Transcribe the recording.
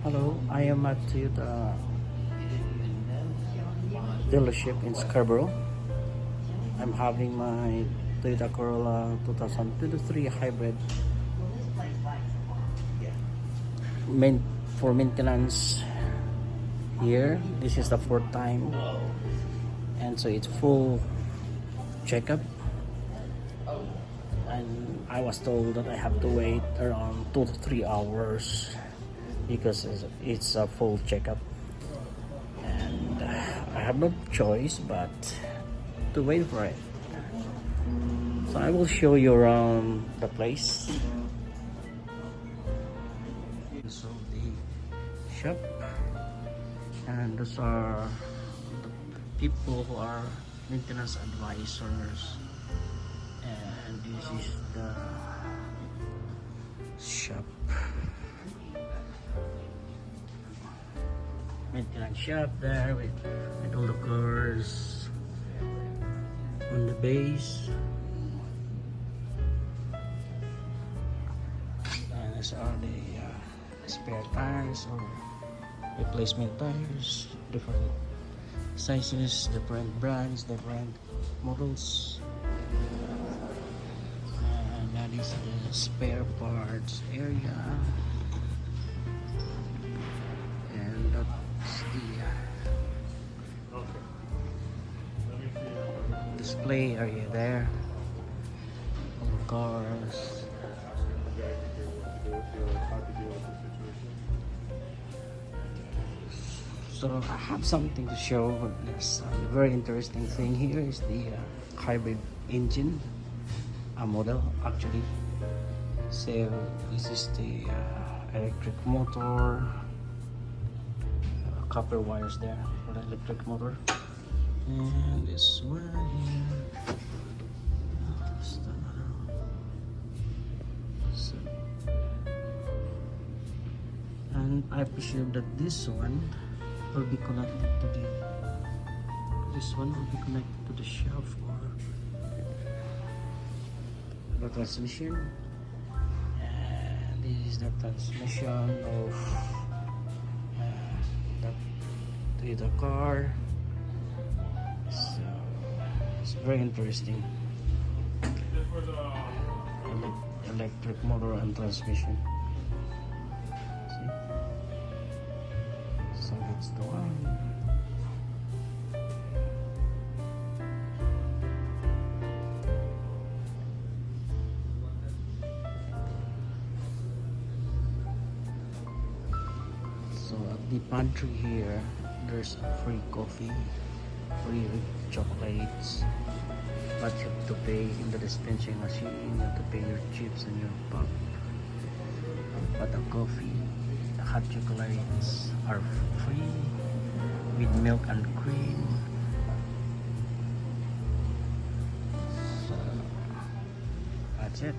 Hello, I am at Toyota dealership in Scarborough. I'm having my Toyota Corolla 2023 hybrid main for maintenance here. This is the fourth time, and so it's full checkup. And I was told that I have to wait around 2 to 3 hours because it's a full checkup, and I have no choice but to wait for it. So I will show you around the place. So the shop, and those are the people who are maintenance advisors, and this is the shop. Maintenance shop there with all the cars on the base, and these are the spare tires or replacement tires, different sizes, different brands, different models, and that is the spare parts area. Display area there, all the cars. So I have something to show. This very interesting thing here is the hybrid engine, a model actually. So this is the electric motor, copper wires there for the electric motor. And this one here. So, and I presume that this one will be connected to the shaft or the transmission. And this is the transmission of the car. So it's very interesting. Electric motor and transmission. See? So that's the one. So at the pantry here, there's a free coffee, free chocolates, but you have to pay in the dispensing machine. You have to pay your chips and your pop. But the coffee, the hot chocolates are free with milk and cream. So that's it.